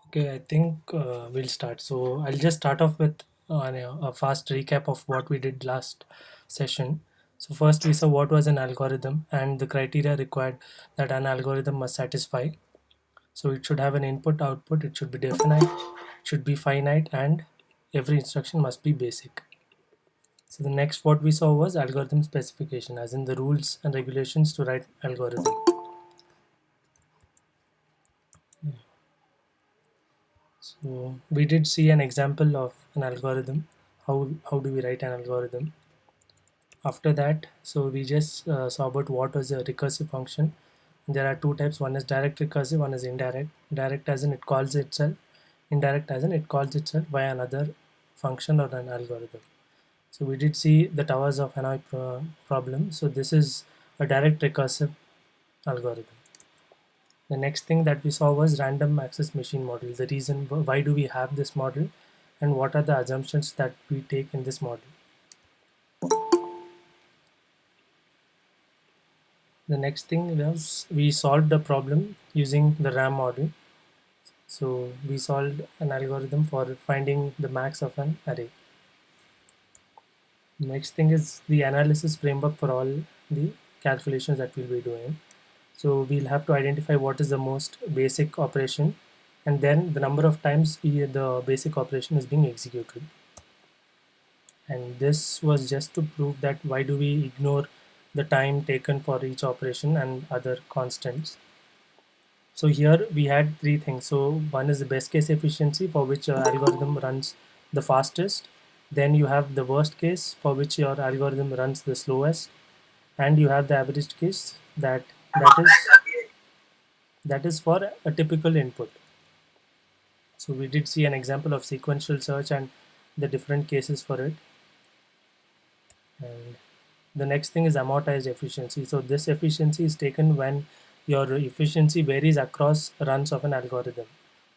Okay, I think we'll start. So I'll just start off with a fast recap of what we did last session. So first we saw what was an algorithm and the criteria required that an algorithm must satisfy. So it should have an input output, it should be definite, it should be finite, and every instruction must be basic. So the next what we saw was algorithm specification, as in the rules and regulations to write algorithm. So we did see an example of an algorithm. How do we write an algorithm? After that, so we just saw about what was a recursive function. There are two types. One is direct recursive, one is indirect. Direct as in it calls itself. Indirect as in it calls itself via another function or an algorithm. So we did see the towers of Hanoi problem. So this is a direct recursive algorithm. The next thing that we saw was random access machine model. The reason why do we have this model and what are the assumptions that we take in this model. The next thing was we solved the problem using the RAM model. So we solved an algorithm for finding the max of an array. Next thing is the analysis framework for all the calculations that we'll be doing. So we'll have to identify what is the most basic operation and then the number of times the basic operation is being executed. And this was just to prove that why do we ignore the time taken for each operation and other constants. So here we had three things. So one is the best case efficiency for which your algorithm runs the fastest. Then you have the worst case for which your algorithm runs the slowest, and you have the average case that is for a typical input. So we did see an example of sequential search and the different cases for it. And the next thing is amortized efficiency. So this efficiency is taken when your efficiency varies across runs of an algorithm.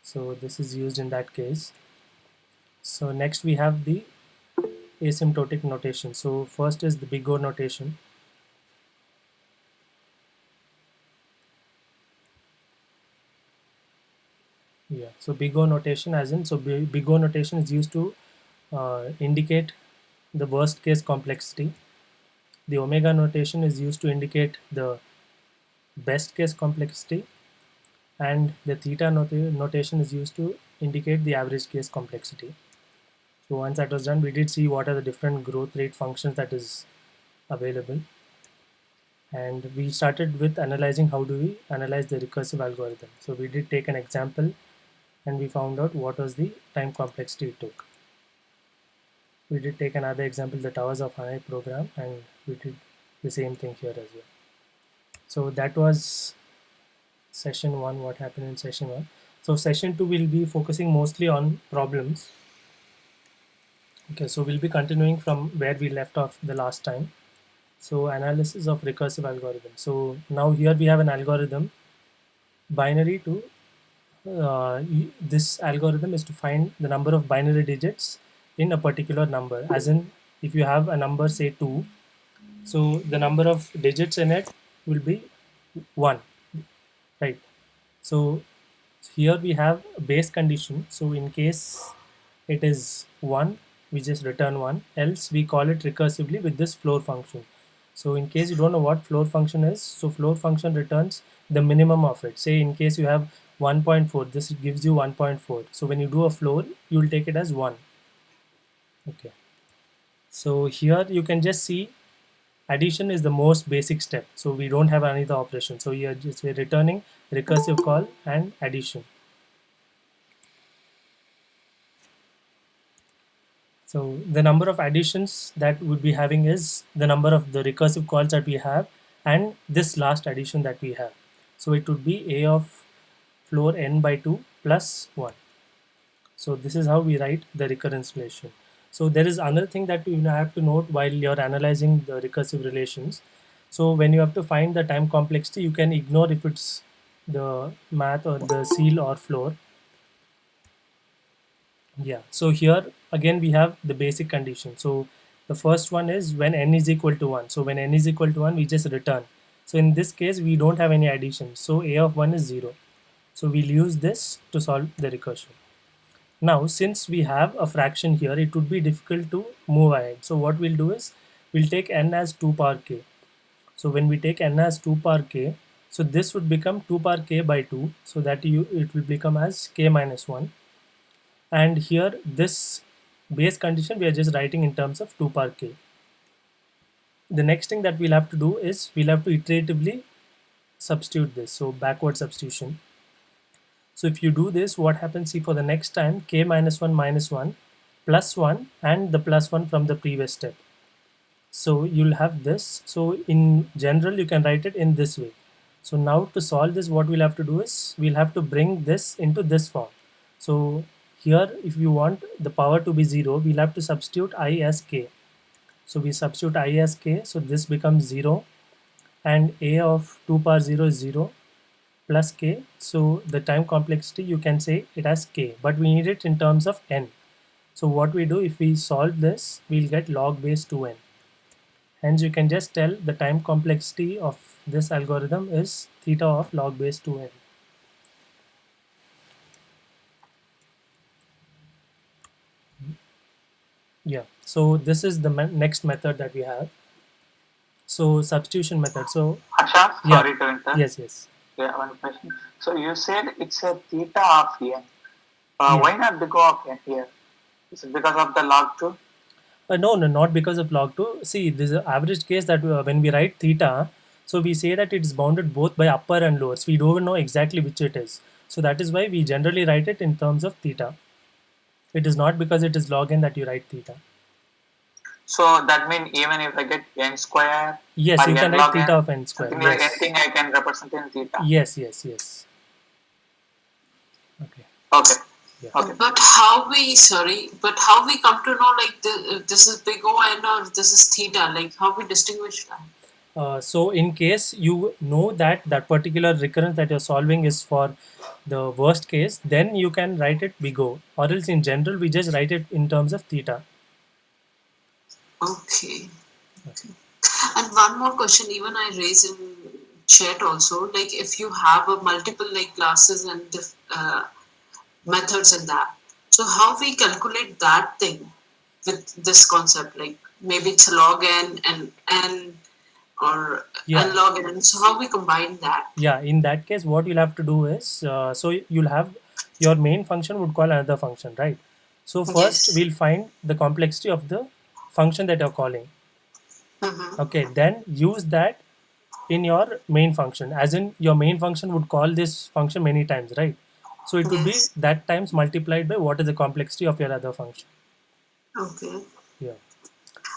So this is used in that case. So next we have the asymptotic notation. So first is the big O notation. Yeah. So big O notation, as in, so big O notation is used to indicate the worst case complexity. The omega notation is used to indicate the best case complexity, and the theta notation is used to indicate the average case complexity. So once that was done, we did see what are the different growth rate functions that is available. And we started with analyzing how do we analyze the recursive algorithm. So we did take an example and we found out what was the time complexity it took. We did take another example, the towers of Hanoi program, and we did the same thing here as well. So that was session 1, what happened in session 1. So session 2 will be focusing mostly on problems. Okay, so we'll be continuing from where we left off the last time. So analysis of recursive algorithm. So now here we have an algorithm binary to this algorithm is to find the number of binary digits in a particular number, as in if you have a number say 2, so the number of digits in it will be 1, right? So here we have a base condition. So in case it is 1, we just return 1, else we call it recursively with this floor function. So in case you don't know what floor function is, so floor function returns the minimum of it. Say in case you have 1.4, this gives you 1.4. So when you do a floor, you will take it as 1. Okay. So here you can just see addition is the most basic step. So we don't have any other operation. So here just we're returning recursive call and addition. So the number of additions that we'll be having is the number of the recursive calls that we have and this last addition that we have. So it would be a of floor n by 2 plus 1. So this is how we write the recurrence relation. So there is another thing that you have to note while you're analyzing the recursive relations. So when you have to find the time complexity, you can ignore if it's the math or the seal or floor. Yeah, so here again we have the basic condition. So the first one is when n is equal to 1. So when n is equal to 1, we just return. So in this case, we don't have any addition. So a of 1 is 0. So we'll use this to solve the recursion. Now, since we have a fraction here, it would be difficult to move ahead. So what we'll do is we'll take n as 2 power k. So when we take n as 2 power k, so this would become 2 power k by 2. So that it will become as k minus 1. And here this base condition we are just writing in terms of 2 power k. The next thing that we'll have to do is we'll have to iteratively substitute this. So backward substitution. So if you do this, what happens, see, for the next time, k minus 1 plus 1 and the plus 1 from the previous step. So you'll have this. So in general, you can write it in this way. So now to solve this, what we'll have to do is we'll have to bring this into this form. So here, if you want the power to be 0, we'll have to substitute I as k. So we substitute I as k. So this becomes 0 and a of 2 power 0 is 0 plus k. So the time complexity, you can say it as k, but we need it in terms of n. So what we do, if we solve this, we'll get log base 2n. Hence you can just tell the time complexity of this algorithm is theta of log base 2n. Yeah, so this is the next method that we have. So substitution method. So Harsha, yeah, sorry to interrupt. yes. Yeah, one question. So you said it's a theta of n. Why not big O of n here? Is it because of the log 2? No, not because of log 2. See, this is an average case that when we write theta, so we say that it is bounded both by upper and lower. So we don't know exactly which it is. So that is why we generally write it in terms of theta. It is not because it is log n that you write theta. So that means even if I get n square, yes, you can write theta of n square. Something like anything I can represent in theta. Yes. Okay. Yeah. Okay. But how we come to know like this is big O n or this is theta? Like how we distinguish that? So in case you know that particular recurrence that you're solving is for the worst case, then you can write it big O, or else in general we just write it in terms of theta. Okay. And one more question, even I raised in chat also, like if you have a multiple like classes and methods in that, so how we calculate that thing with this concept, like maybe it's log n and or n log n, so how we combine that? Yeah, in that case what you'll have to do is so you'll have your main function would call another function, right? So first we'll find the complexity of the function that you're calling. Okay, then use that in your main function, as in your main function would call this function many times, right? So it would be that times multiplied by what is the complexity of your other function. Okay. Yeah.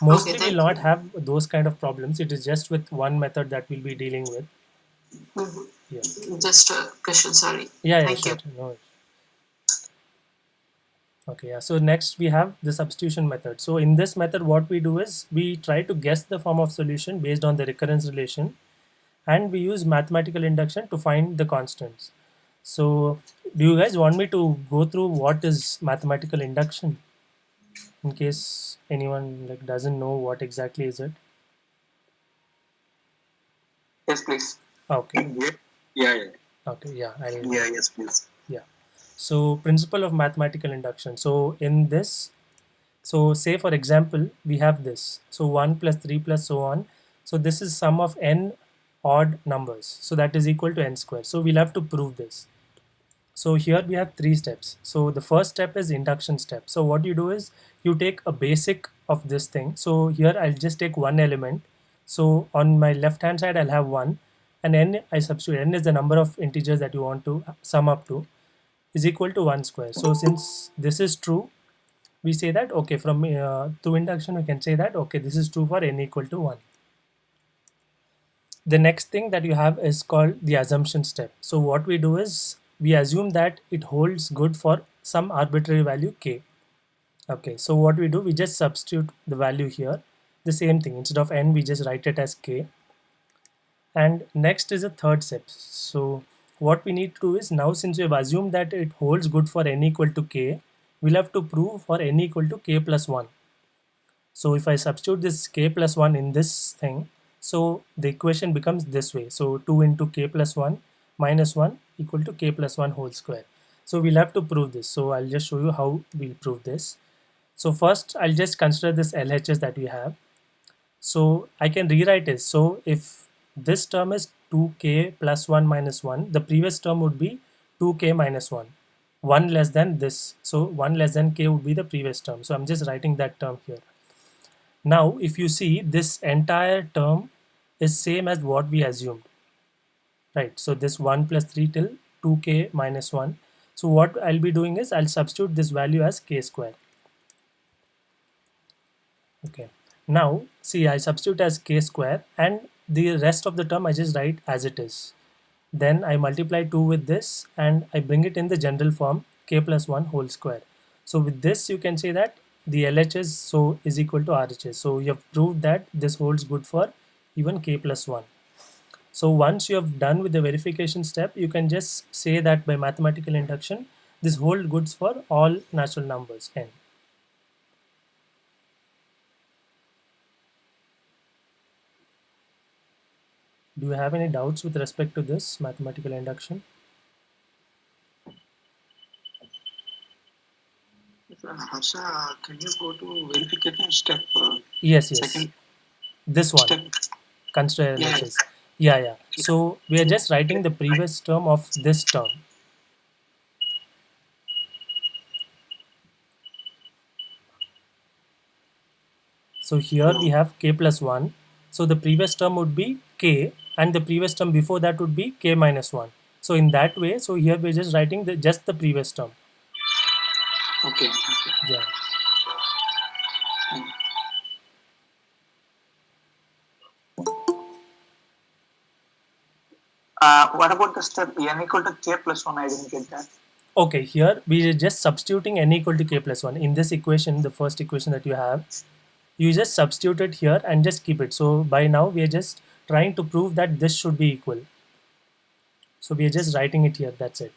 Mostly we'll not have those kind of problems. It is just with one method that we'll be dealing with. Yeah. Just a question, sorry. Yeah, thank you. No. Okay, yeah. So next we have the substitution method. So in this method, what we do is we try to guess the form of solution based on the recurrence relation, and we use mathematical induction to find the constants. So do you guys want me to go through what is mathematical induction, in case anyone like doesn't know what exactly is it? Yes, please. Okay. Yeah. Okay, yeah. Yes, please. Yeah. So principle of mathematical induction. So in this, so say for example, we have this. So 1 plus 3 plus so on. So this is sum of n odd numbers. So that is equal to n square. So we'll have to prove this. So here we have 3 steps. So the first step is induction step. So what you do is you take a basic of this thing. So here I'll just take one element. So on my left hand side I'll have 1, and n I substitute. N is the number of integers that you want to sum up to, is equal to 1 square. So since this is true, we say that okay, from through induction we can say that okay, this is true for n equal to 1. The next thing that you have is called the assumption step. So what we do is we assume that it holds good for some arbitrary value k. Okay, so what we do, we just substitute the value here. The same thing, instead of n we just write it as k. And next is a third step. So what we need to do is, now since we have assumed that it holds good for n equal to k, we'll have to prove for n equal to k plus 1. So if I substitute this k plus 1 in this thing, so the equation becomes this way. So 2 into k plus 1 minus 1 equal to k plus 1 whole square. So we'll have to prove this. So I'll just show you how we'll prove this. So first I'll just consider this LHS that we have. So I can rewrite it. So if this term is 2k plus 1 minus 1, the previous term would be 2k minus 1. 1 less than this. So 1 less than k would be the previous term. So I'm just writing that term here. Now if you see, this entire term is same as what we assumed. Right, so this 1 plus 3 till 2k minus 1. So what I'll be doing is I'll substitute this value as k square. Okay, now see, I substitute as k square and the rest of the term I just write as it is. Then I multiply 2 with this and I bring it in the general form k plus 1 whole square. So with this you can say that the LHS so is equal to RHS. So you have proved that this holds good for even k plus 1. So once you have done with the verification step, you can just say that by mathematical induction, this holds good for all natural numbers n. Do you have any doubts with respect to this mathematical induction? Harsha, can you go to verification step? Yes. Second This one. step. Consider Yeah. LHS. Yeah. So we are just writing the previous term of this term. So here we have k plus 1. So the previous term would be k and the previous term before that would be k minus 1. So in that way, so here we're just writing just the previous term. Okay. Yeah. What about the step n equal to k plus 1? I didn't get that. Okay, here we are just substituting n equal to k plus 1. In this equation, the first equation that you have, you just substitute it here and just keep it. So by now we are just trying to prove that this should be equal. So we are just writing it here, that's it.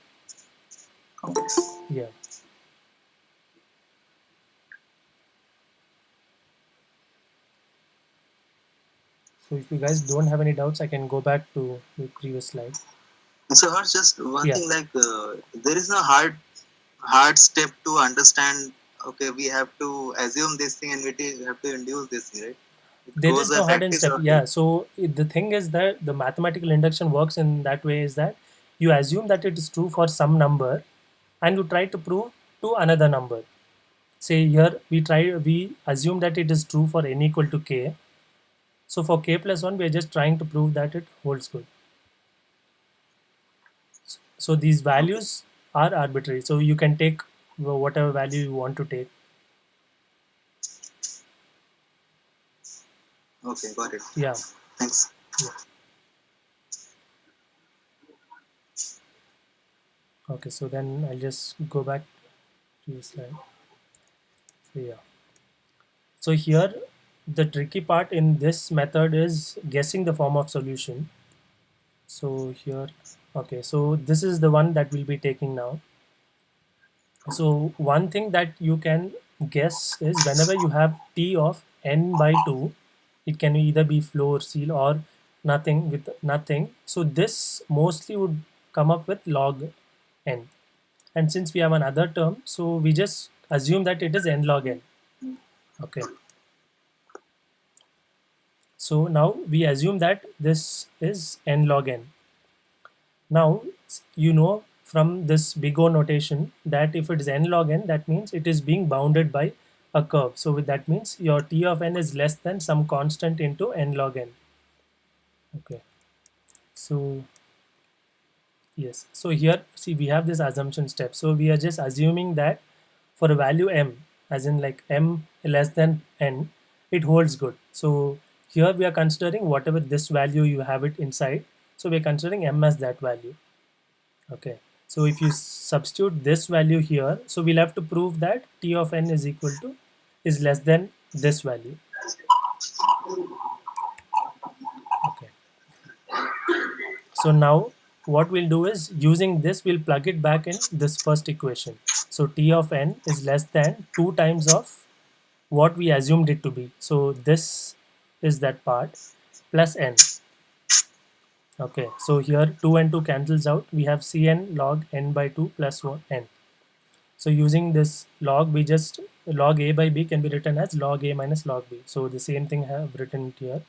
Okay. Yeah. So if you guys don't have any doubts, I can go back to the previous slide. So Harsh, just one Yeah. thing, like there is no hard step to understand. Okay, we have to assume this thing and we have to induce this thing, right? There goes is by no hard and practice step. or- Yeah. So the thing is that the mathematical induction works in that way is that you assume that it is true for some number and you try to prove to another number. Say here we assume that it is true for n equal to k. So for k plus 1, we are just trying to prove that it holds good. So these values are arbitrary. So you can take whatever value you want to take. Okay, got it. Yeah. Thanks. Okay, so then I'll just go back to the slide. So yeah. So here the tricky part in this method is guessing the form of solution. So here, okay, so this is the one that we'll be taking now. So one thing that you can guess is whenever you have t of n by 2, it can either be floor, seal, or nothing with nothing. So this mostly would come up with log n. And since we have another term, so we just assume that it is n log n. Okay. So now we assume that this is n log n. Now you know from this big O notation that if it is n log n, that means it is being bounded by a curve. So with that means your t of n is less than some constant into n log n. Okay. So yes. So here see we have this assumption step. So we are just assuming that for a value m, as in like m less than n, it holds good. So here we are considering whatever this value you have it inside. So we're considering m as that value. Okay. So if you substitute this value here, so we'll have to prove that t of n is equal to is less than this value. Okay. So now what we'll do is using this, we'll plug it back in this first equation. So t of n is less than 2 times of what we assumed it to be. So this is that part plus n. Okay, so here 2 and 2 cancels out. We have Cn log n by 2 plus 1 n. So using this log, we just log a by b can be written as log a minus log b. So the same thing I have written here.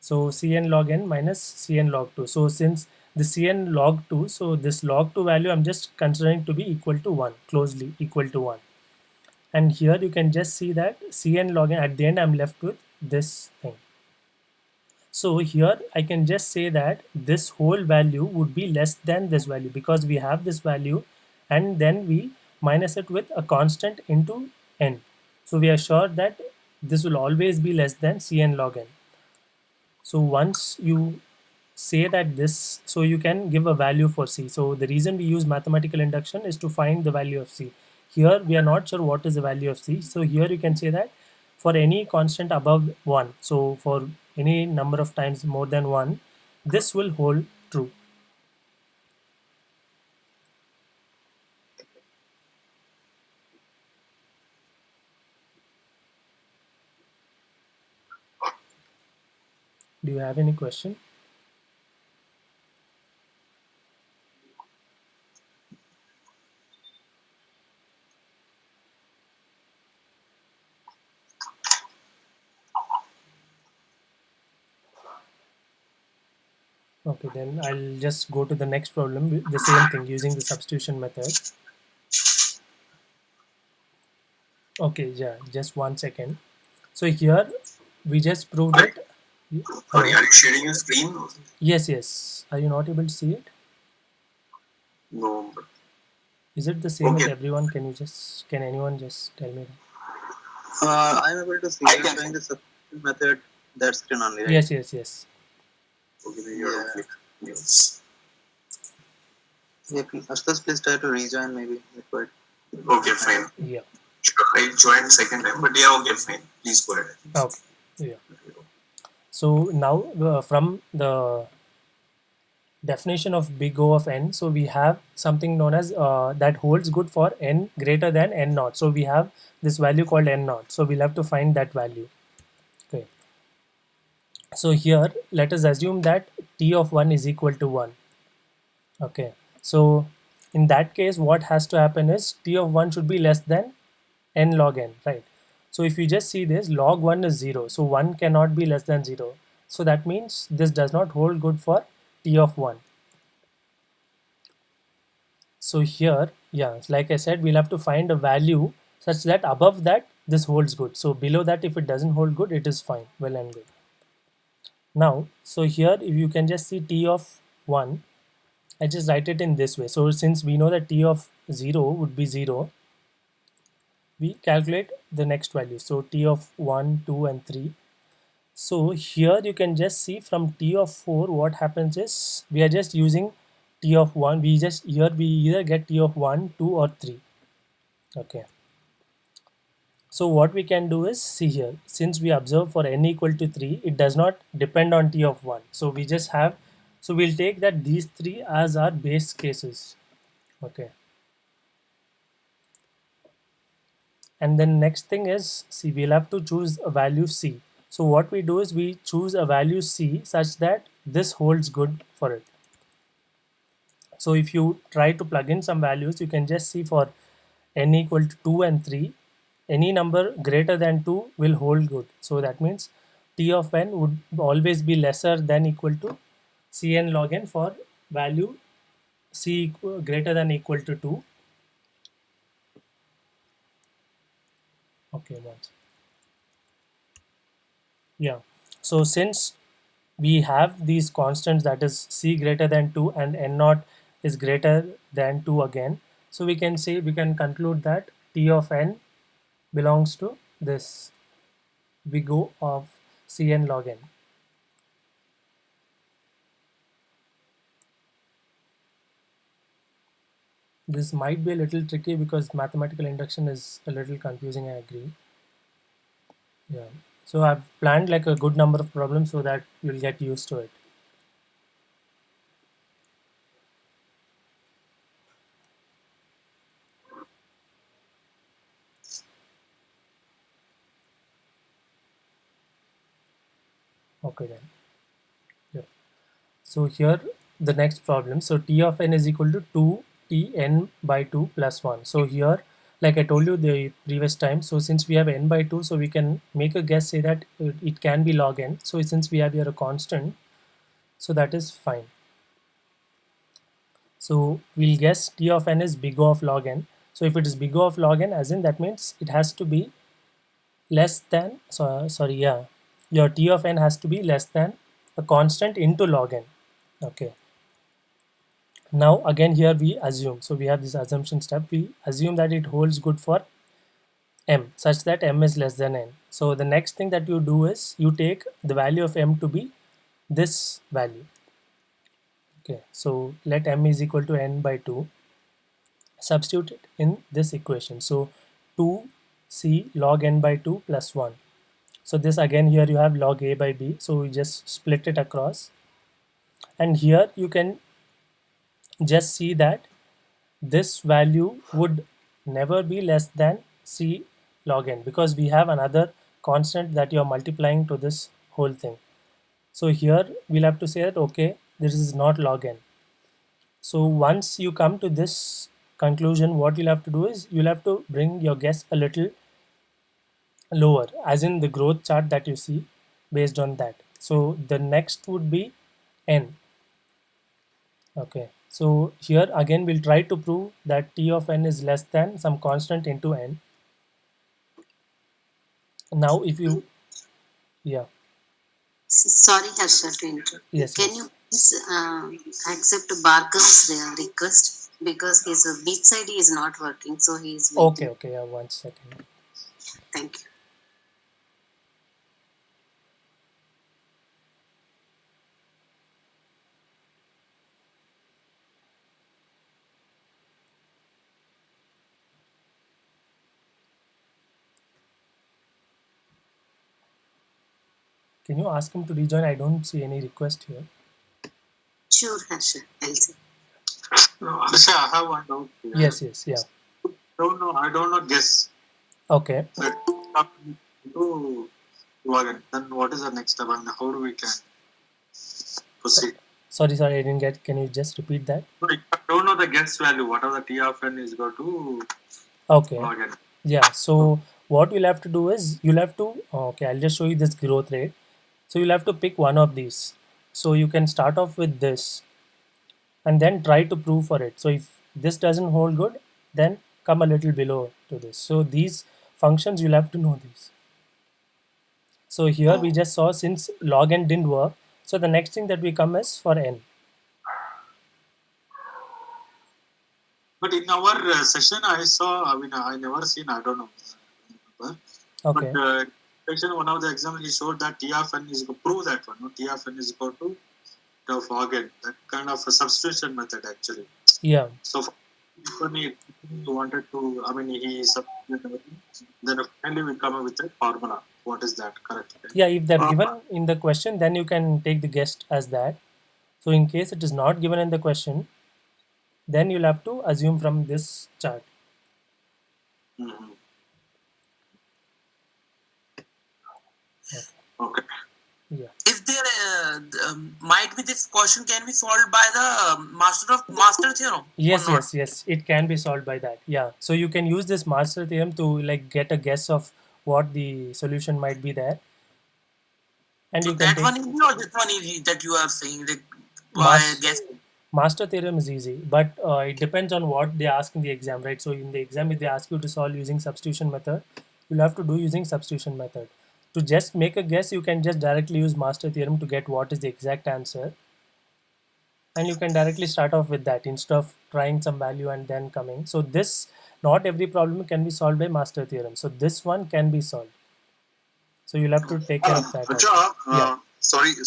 So Cn log n minus Cn log 2. So since the Cn log 2, so this log 2 value I'm just considering to be equal to 1, closely equal to 1. And here you can just see that Cn log n, at the end I'm left with this thing. So here I can just say that this whole value would be less than this value because we have this value and then we minus it with a constant into n. So we are sure that this will always be less than Cn log n. So once you say that this, so you can give a value for C. So the reason we use mathematical induction is to find the value of C. Here we are not sure what is the value of C. So here you can say that for any constant above 1, so for any number of times more than 1, this will hold true. Do you have any question? Okay, then I'll just go to the next problem with the same thing using the substitution method. Okay, yeah, just 1 second. So here we just proved it. Sorry, Hello? are you sharing your screen? Yes, yes. Are you not able to see it? No. Is it the same with Okay. everyone? Can anyone just tell me that? I'm able to see. I I'm can showing the substitution method. That screen only, right? Yes, yes, yes. Okay, then you have to Yeah. click news. Yeah, Astas, please try to rejoin. Maybe required. Okay, fine. Yeah. Sure, I joined second time, but yeah, okay, fine. Please go ahead. Okay. Yeah. So now from the definition of big O of n, so we have something known as that holds good for n greater than n naught. So we have this value called n naught. So we'll have to find that value. Okay. So here let us assume that t of 1 is equal to 1. Okay. So in that case, what has to happen is t of 1 should be less than n log n, right? So if you just see this, log 1 is 0. So 1 cannot be less than 0. So that means this does not hold good for t of 1. So here, yeah, like I said, we'll have to find a value such that above that this holds good. So below that, if it doesn't hold good, it is fine, well and good. Now, so here if you can just see t of 1, I just write it in this way. So since we know that t of 0 would be 0, we calculate the next value. So t of 1, 2 and 3. So here you can just see from t of 4 what happens is we are just using t of 1. We either get t of 1, 2 or 3. Okay. So what we can do is see here, since we observe for n equal to 3, it does not depend on t of 1. So we just have, so we'll take that these 3 as our base cases. Okay. And then next thing is, see, we'll have to choose a value c. So what we do is we choose a value c such that this holds good for it. So if you try to plug in some values, you can just see for n equal to 2 and 3, any number greater than 2 will hold good. So that means t of n would always be lesser than equal to cn log n for value c greater than equal to 2. Okay, once. Yeah. So since we have these constants, that is c greater than 2 and n naught is greater than 2 again, so we can say, we can conclude that t of n belongs to this big O of Cn log n. This might be a little tricky because mathematical induction is a little confusing, I agree. Yeah. So I've planned like a good number of problems so that you'll get used to it. Okay then. Yeah. So here the next problem. So t of n is equal to 2 t n by 2 plus 1. So here, like I told you the previous time, so since we have n by 2, so we can make a guess, say that it can be log n. So since we have here a constant, so that is fine. So we'll guess t of n is big O of log n. So if it is big O of log n, as in that means it has to be less than, your t of n has to be less than a constant into log n. Okay. Now again here we assume, so we have this assumption step, we assume that it holds good for m such that m is less than n. So the next thing that you do is you take the value of m to be this value. Okay, so let m is equal to n by 2, substitute it in this equation. So 2c log n by 2 plus 1. So this again here you have log a by b, so we just split it across, and here you can just see that this value would never be less than c log n, because we have another constant that you are multiplying to this whole thing. So here we'll have to say that okay, this is not log n. So once you come to this conclusion, what you'll have to do is you'll have to bring your guess a little lower, as in the growth chart that you see based on that. So the next would be n. Okay, so here again we'll try to prove that t of n is less than some constant into n. Now if you, yeah, Sorry, Harsha, to interrupt. yes, Can yes, you please accept Bhargav's request, because his beach side is not working, so he is waiting. okay, yeah, 1 second. Thank you. Can you ask him to rejoin? I don't see any request here. Sure, Harsha, I'll say. No, Harsha, I have one doubt here. Yes, yeah, I don't know guess. okay. That to log in. Then what is the next step and how do we can proceed? Sorry, I didn't get, can you just repeat that? No, I don't know the guess value. Whatever the t of n is equal to Okay, log n. yeah, so what you'll have to do is you'll have to, okay, I'll just show you this growth rate. So you'll have to pick one of these. So you can start off with this and then try to prove for it. So if this doesn't hold good, then come a little below to this. So these functions, you'll have to know these. So here we just saw, since log n didn't work, so the next thing that we come is for n. But in our session, I saw, I never seen, I don't know. Okay, But section one of the examples, he showed that T of n is equal, prove that one. No? T of n is equal to T of log n. That kind of a substitution method actually. yeah, So when he wanted to, he substituted everything, then finally we come up with a formula. What is that? Correct. yeah, if they're given in the question, then you can take the guess as that. So in case it is not given in the question, then you'll have to assume from this chart. Mhm. Okay. Yeah. If there might be this question can be solved by the master theorem. Yes, it can be solved by that. Yeah, so you can use this master theorem to like get a guess of what the solution might be there, and So you can that take one easy or this one easy that you are saying, like Mas- guess. master theorem is easy, but it depends on what they ask in the exam, right? So in the exam, if they ask you to solve using substitution method, you'll have to do using substitution method. To just make a guess, you can just directly use master theorem to get what is the exact answer, and you can directly start off with that instead of trying some value and then coming. So this, not every problem can be solved by master theorem, so this one can be solved, so you'll have to take care of that also. Harsha, Yeah.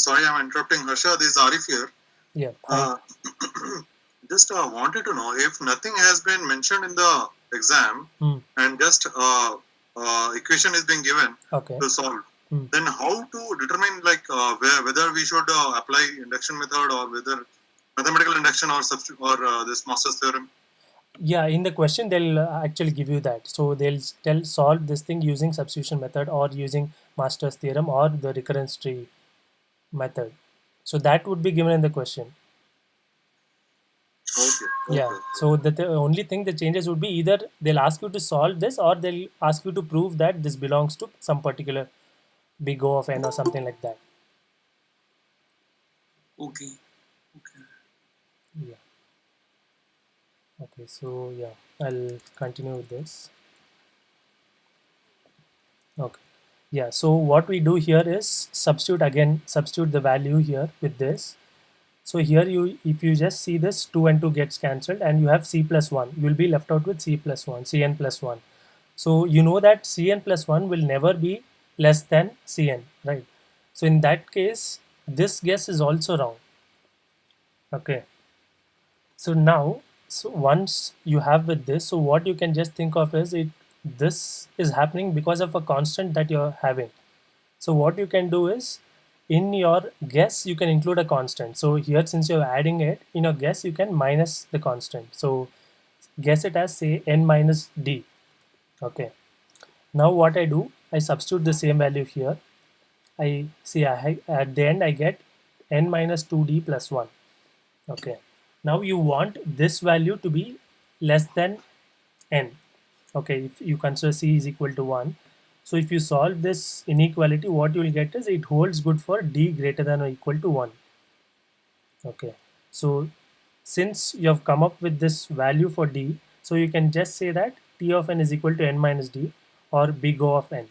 sorry, I'm interrupting. Harsha, this is Arif here. Yeah, hi. Just wanted to know if nothing has been mentioned in the exam and just equation is being given Okay. to solve, then how to determine whether we should apply induction method or whether mathematical induction or this Master's theorem? Yeah, in the question they'll actually give you that. So they'll solve this thing using substitution method or using Master's theorem or the recurrence tree method. So that would be given in the question. Okay. Yeah. Okay. So the only thing that changes would be either they'll ask you to solve this or they'll ask you to prove that this belongs to some particular big O of n or something like that. Okay. Okay. Yeah. Okay. So yeah, I'll continue with this. Okay. Yeah. So what we do here is substitute the value here with this. So here if you just see this 2 and 2 gets cancelled and you have c plus 1, you will be left out with c plus 1, cn plus 1. So you know that cn plus 1 will never be less than cn, right? So in that case, this guess is also wrong. Okay. So now, so once you have with this, so what you can just think of is this is happening because of a constant that you're having. So what you can do is in your guess you can include a constant. So here since you're adding it in your guess you can minus the constant. So guess it as say n minus d. Okay. Now what I do, I substitute the same value here. I see at the end I get n minus 2d plus 1. Okay. Now you want this value to be less than n. Okay, if you consider c is equal to 1. So if you solve this inequality, what you will get is it holds good for d greater than or equal to 1. Okay, so since you have come up with this value for d, so you can just say that t of n is equal to n minus d or big O of n.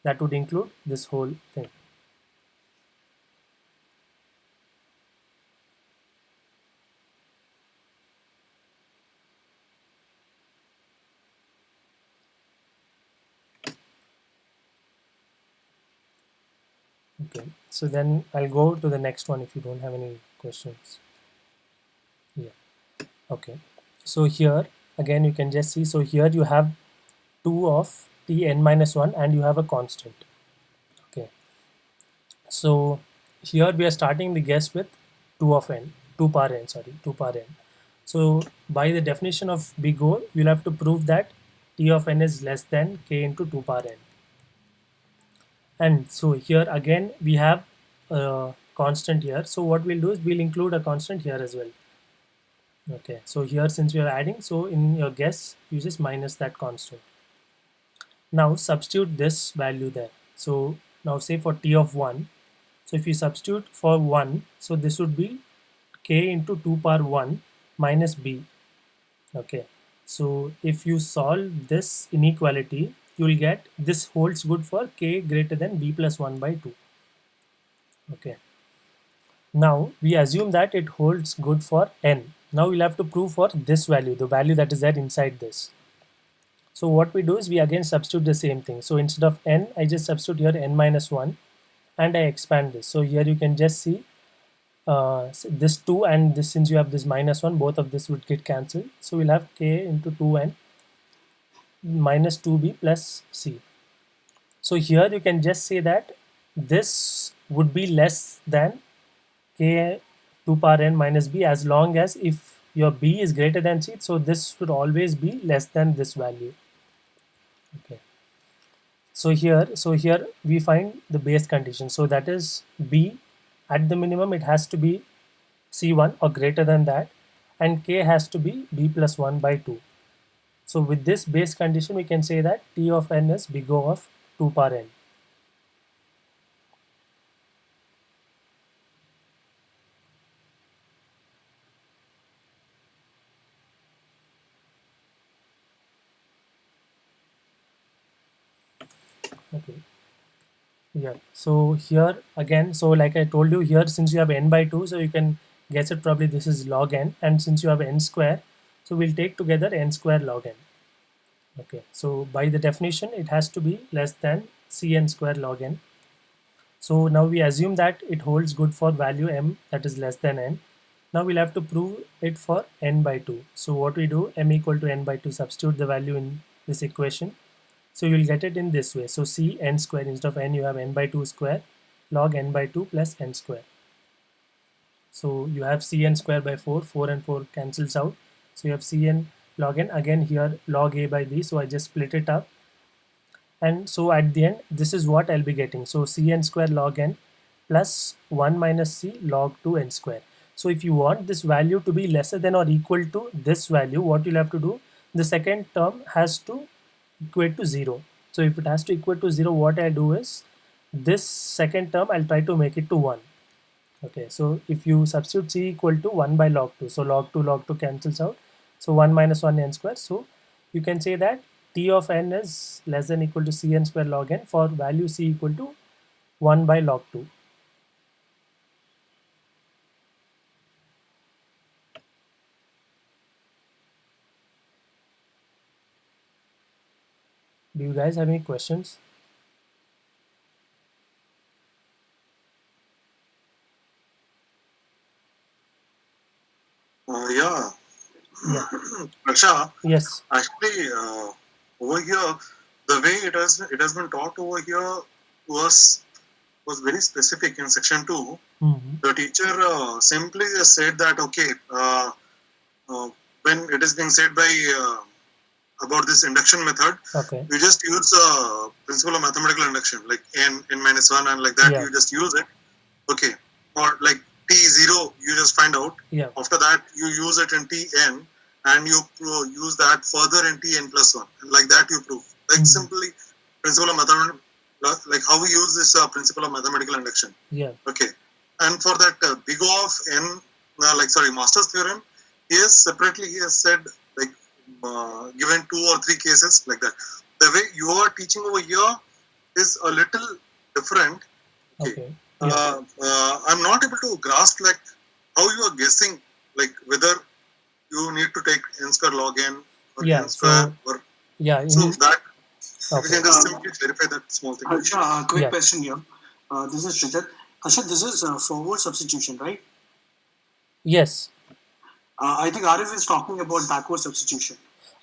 That would include this whole thing. Okay, so then I'll go to the next one if you don't have any questions. Yeah, okay. So here again you can just see, so here you have 2 of t n minus 1 and you have a constant. Okay, so here we are starting the guess with 2 of n, 2 power n, sorry, 2 power n. So by the definition of big O, you'll have to prove that t of n is less than k into 2 power n. And so here again we have a constant here. So what we'll do is we'll include a constant here as well. Okay, so here since we are adding, so in your guess you just minus that constant. Now substitute this value there. So now say for t of 1, so if you substitute for 1, so this would be k into 2 power 1 minus b. Okay, so if you solve this inequality, you will get this holds good for k greater than b plus 1 by 2. Okay, now we assume that it holds good for n. Now we'll have to prove for this value, the value that is there inside this. So what we do is we again substitute the same thing. So instead of n, I just substitute here n minus 1 and I expand this. So here you can just see this 2 and this, since you have this minus 1, both of this would get cancelled. So we'll have k into 2n minus 2b plus c. So here you can just say that this would be less than k 2 power n minus b as long as if your b is greater than c, so this should always be less than this value. Okay, so here we find the base condition, so that is b at the minimum it has to be c1 or greater than that, and k has to be b plus 1 by 2. So with this base condition we can say that t of n is big O of 2 power n. Okay, yeah, so here again, so like I told you here, since you have n by 2, so you can guess it probably this is log n, and since you have n square, so we'll take together n square log n. Okay, so by the definition it has to be less than cn square log n. So now we assume that it holds good for value m that is less than n. Now we'll have to prove it for n by 2. So what we do, m equal to n by 2, substitute the value in this equation. So you'll get it in this way. So c n square, instead of n you have n by 2 square log n by 2 plus n square. So you have cn square by 4, 4 and 4 cancels out. So you have cn log n, again here log a by b, so I just split it up. And so at the end, this is what I'll be getting. So cn square log n plus 1 minus c log 2 n square. So if you want this value to be lesser than or equal to this value, what you'll have to do, the second term has to equate to 0. So if it has to equate to 0, what I do is this second term I'll try to make it to 1. Okay, so if you substitute c equal to 1 by log 2, so log 2 cancels out, so 1 minus 1 n square. So you can say that t of n is less than equal to cn square log n for value c equal to 1 by log 2. Do you guys have any questions? Yeah. Yeah. Raksha, Yes. actually, over here, the way it has been taught over here was very specific in section 2. The teacher simply just said that, okay, when it is being said by about this induction method, Okay. you just use principle of mathematical induction, like n minus 1 and like that. Yeah. You just use it. Okay. Or like t0, you just find out. Yeah. After that, you use it in tn and you use that further in tn plus 1. And like that you prove. Like simply principle of mathematical, like how we use this principle of mathematical induction. Yeah. Okay. And for that big O of n, Master's theorem, he has said, like, given 2 or 3 cases like that. The way you are teaching over here is a little different. Okay. Yeah. I'm not able to grasp like how you are guessing, like whether you need to take n square log n or n square or so that. If you can just simply clarify that small thing. Harsha, quick question here. This is Sridhar. Harsha, this is forward substitution, right? Yes. I think Arif is talking about backward substitution.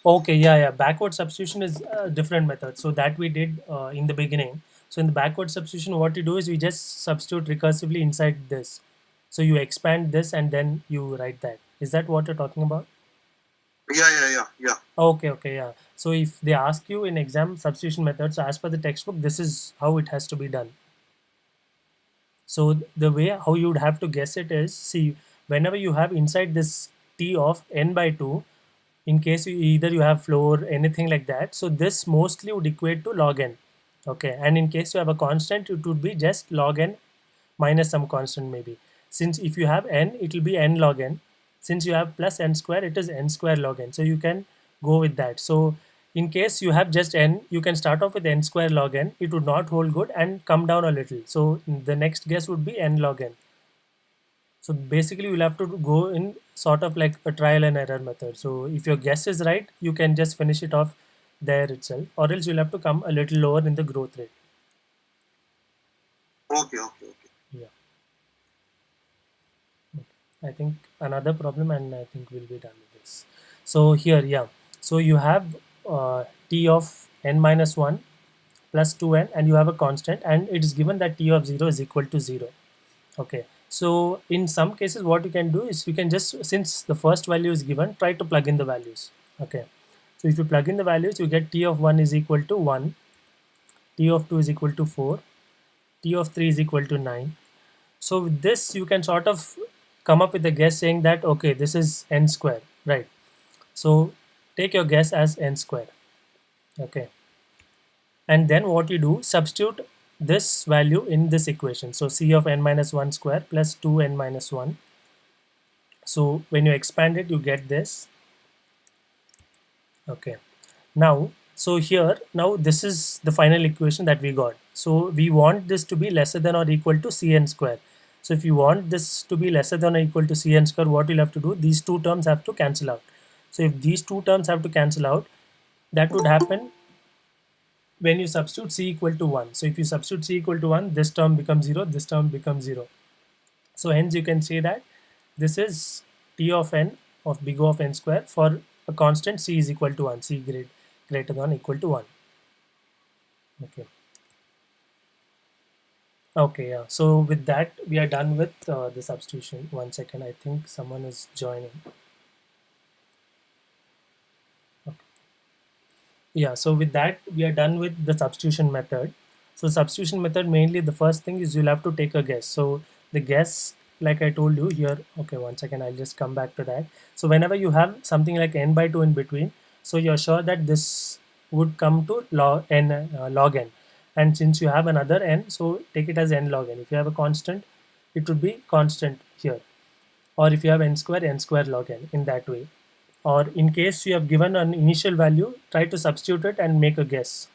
Okay, yeah. Backward substitution is a different method. So that we did in the beginning. So in the backward substitution, what you do is we just substitute recursively inside this. So you expand this and then you write that. Is that what you're talking about? Yeah. Okay, yeah. So if they ask you in exam substitution methods, as per the textbook, this is how it has to be done. So the way how you would have to guess it is, see, whenever you have inside this t of n by 2, in case you have floor, anything like that, so this mostly would equate to log n. Okay, and in case you have a constant, it would be just log n minus some constant maybe. Since if you have n, it will be n log n. Since you have plus n square, it is n square log n. So you can go with that. So in case you have just n, you can start off with n square log n. It would not hold good and come down a little. So the next guess would be n log n. So basically you'll have to go in sort of like a trial and error method. So if your guess is right, you can just finish it off there itself, or else you'll have to come a little lower in the growth rate. Okay. Yeah. I think another problem, and I think we'll be done with this. So here, yeah. So you have t of n minus 1 plus 2n, and you have a constant, and it is given that t of 0 is equal to 0. Okay. So in some cases, what you can do is you can just, since the first value is given, try to plug in the values. Okay. So if you plug in the values, you get t of 1 is equal to 1, t of 2 is equal to 4, t of 3 is equal to 9. So with this, you can sort of come up with a guess saying that, okay, this is n square, right? So take your guess as n square. Okay. And then what you do, substitute this value in this equation. So c of n minus 1 square plus 2n minus 1. So when you expand it, you get this. Okay. Now, so here, now this is the final equation that we got. So we want this to be lesser than or equal to cn square. So if you want this to be lesser than or equal to cn square, what you'll have to do, these two terms have to cancel out. So if these two terms have to cancel out, that would happen when you substitute c equal to 1. So if you substitute c equal to 1, this term becomes 0, this term becomes 0. So hence you can say that this is t of n of big O of n square for a constant c is equal to 1, c greater than or equal to 1. Okay. Okay, yeah. So with that, we are done with the substitution. 1 second, I think someone is joining. Okay. Yeah, so with that, we are done with the substitution method. So substitution method, mainly the first thing is you'll have to take a guess. So the guess, like I told you here, okay, one second, I'll just come back to that. So whenever you have something like n by 2 in between, so you're sure that this would come to log n. And since you have another n, so take it as n log n. If you have a constant, it would be constant here. Or if you have n square log n, in that way. Or in case you have given an initial value, try to substitute it and make a guess.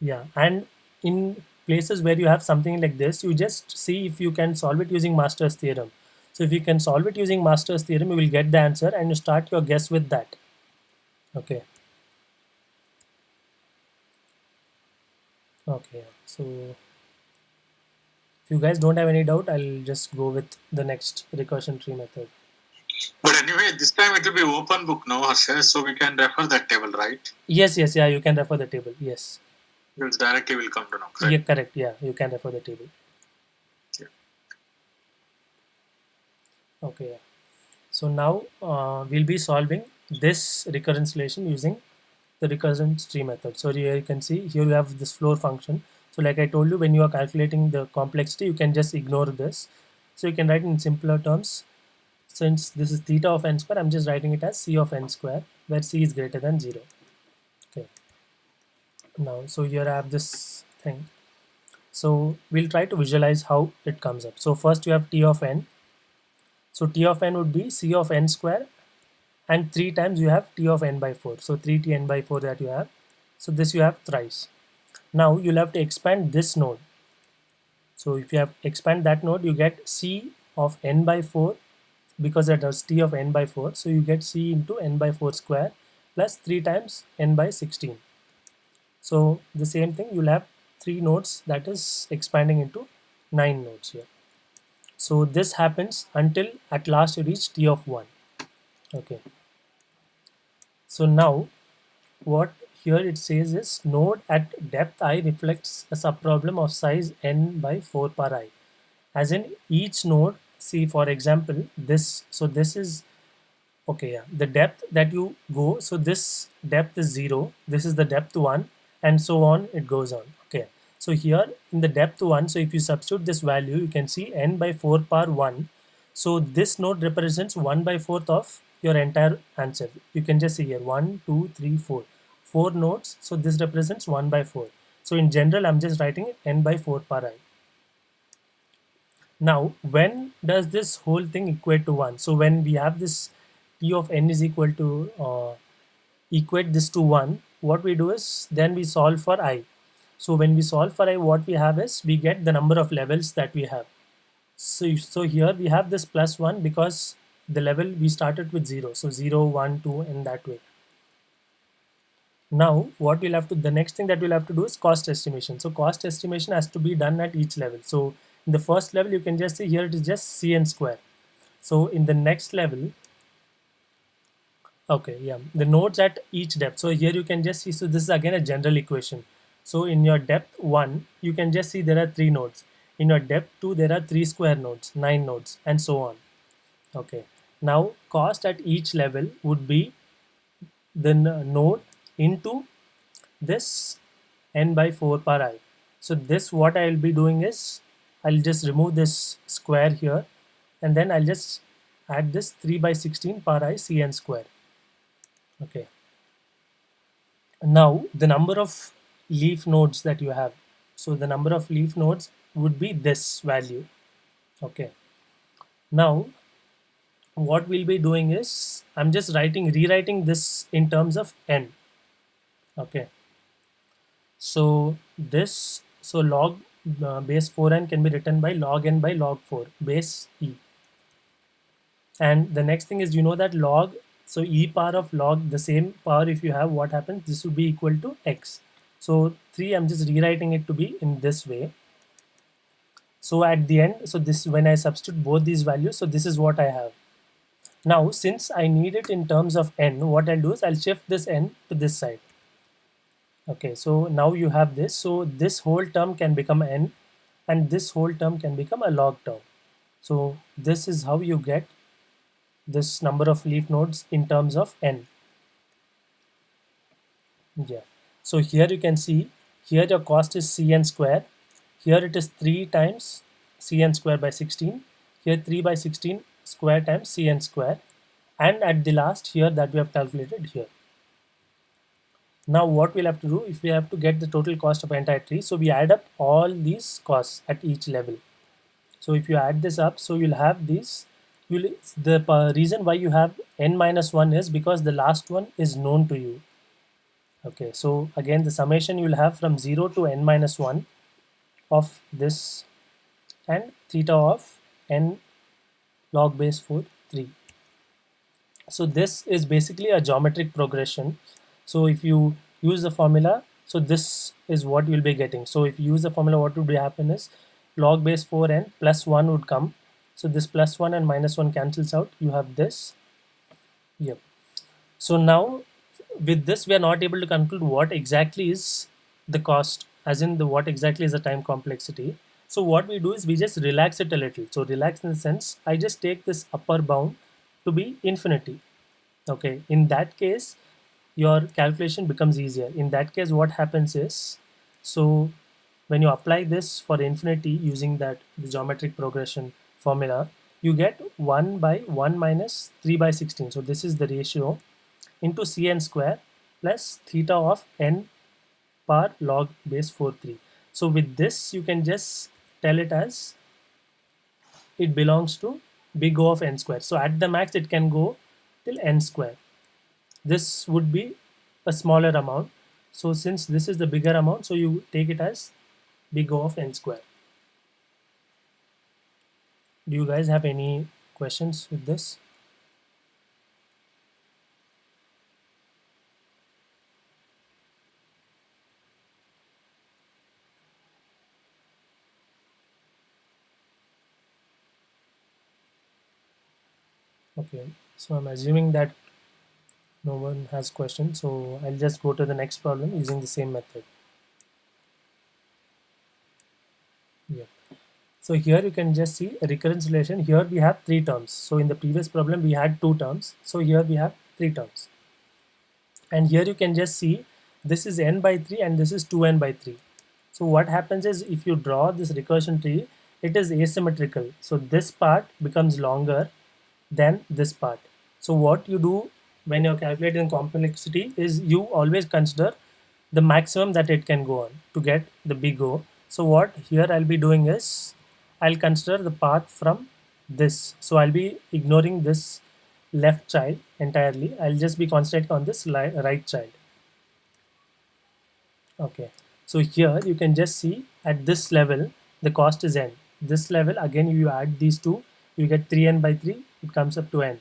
Yeah, and in places where you have something like this, you just see if you can solve it using Master's theorem. So if you can solve it using Master's theorem, you will get the answer and you start your guess with that. Okay. Okay, so if you guys don't have any doubt, I'll just go with the next recursion tree method. But anyway, this time it will be open book, no, Harsha, so we can refer that table, right? Yes, yeah, you can refer the table. Yes. Because directly will come to know, correct? Yeah, correct. Yeah, you can refer the table. Yeah. Okay. Yeah. So now we'll be solving this recurrence relation using the recurrence tree method. So here you can see here you have this floor function. So like I told you, when you are calculating the complexity, you can just ignore this. So you can write in simpler terms. Since this is theta of n square, I'm just writing it as c of n square, where c is greater than 0. Okay. Now, so here I have this thing. So we'll try to visualize how it comes up. So first you have t of n. So t of n would be c of n square, and 3 times you have t of n by 4. So 3t n by 4 that you have. So this you have thrice. Now you'll have to expand this node. So if you have expand that node, you get c of n by 4, because that was t of n by 4. So you get c into n by 4 square plus 3 times n by 16. So the same thing, you'll have 3 nodes, that is expanding into 9 nodes here. So this happens until at last you reach t of 1. Okay. So now what here it says is node at depth I reflects a subproblem of size n by 4 per I. As in each node, see for example this, so this is, okay, yeah, the depth that you go, so this depth is 0, this is the depth 1, and so on it goes on. Okay, so here in the depth 1, so if you substitute this value, you can see n by 4 power 1. So this node represents 1 by 4th of your entire answer. You can just see here 1 2 3 4 4 nodes, so this represents 1 by 4. So in general I'm just writing it n by 4 power I. Now when does this whole thing equate to 1? So when we have this t of n is equal to equate this to 1, what we do is then we solve for I. So when we solve for I, what we have is we get the number of levels that we have. So here we have this plus 1 because the level we started with 0. So 0, 1, 2 in that way. Now what we'll have to, the next thing that we'll have to do is cost estimation. So cost estimation has to be done at each level. So in the first level you can just see here it is just cn square. So in the next level, okay, yeah, the nodes at each depth. So here you can just see, so this is again a general equation. So in your depth 1, you can just see there are 3 nodes. In your depth 2, there are 3 square nodes, 9 nodes, and so on. Okay, now cost at each level would be the node into this n by 4 per I. So this, what I'll be doing is I'll just remove this square here, and then I'll just add this 3 by 16 per I cn square. Okay. Now the number of leaf nodes that you have. So the number of leaf nodes would be this value. Okay. Now what we'll be doing is I'm just rewriting this in terms of n. Okay. So this, so log base 4n can be written by log n by log 4 base e. And the next thing is, you know that log, so e power of log, the same power if you have, what happens, this would be equal to x. So 3, I'm just rewriting it to be in this way. So at the end, so this, when I substitute both these values, so this is what I have. Now since I need it in terms of n, what I'll do is I'll shift this n to this side. Okay, so now you have this, so this whole term can become n, and this whole term can become a log term. So this is how you get this number of leaf nodes in terms of n. Yeah. So here you can see, here your cost is Cn square. Here it is 3 times Cn square by 16. Here 3 by 16 square times Cn square. And at the last here that we have calculated here. Now what we'll have to do, if we have to get the total cost of entire tree, so we add up all these costs at each level. So if you add this up, so you'll have these, the reason why you have n minus 1 is because the last one is known to you. Okay, so again the summation you'll have from 0 to n minus 1 of this and theta of n log base 4 3. So this is basically a geometric progression. So if you use the formula, so this is what you'll be getting. So if you use the formula, what would happen is log base 4n plus 1 would come. So this plus 1 and minus 1 cancels out. You have this. Yep. So now with this, we are not able to conclude what exactly is the cost, as in the what exactly is the time complexity. So what we do is we just relax it a little. So relax in the sense, I just take this upper bound to be infinity. Okay, in that case your calculation becomes easier. In that case what happens is, so when you apply this for infinity using that the geometric progression formula, you get 1 by 1 minus 3 by 16. So this is the ratio into Cn square plus theta of n power log base 4 3. So with this you can just tell it as it belongs to big O of n square. So at the max it can go till n square. This would be a smaller amount. So since this is the bigger amount, so you take it as big O of n square. Do you guys have any questions with this? Okay, so I'm assuming that no one has questions, so I'll just go to the next problem using the same method. Yeah. So here you can just see a recurrence relation. Here we have 3 terms. So in the previous problem we had 2 terms. So here we have 3 terms. And here you can just see this is n by 3 and this is 2n by 3. So what happens is if you draw this recursion tree, it is asymmetrical. So this part becomes longer than this part. So what you do when you're calculating complexity is you always consider the maximum that it can go on to get the big O. So what here I'll be doing is I'll consider the path from this. So I'll be ignoring this left child entirely. I'll just be concentrating on this right child. Okay. So here you can just see at this level the cost is n. This level again you add these two, you get 3n by 3, it comes up to n.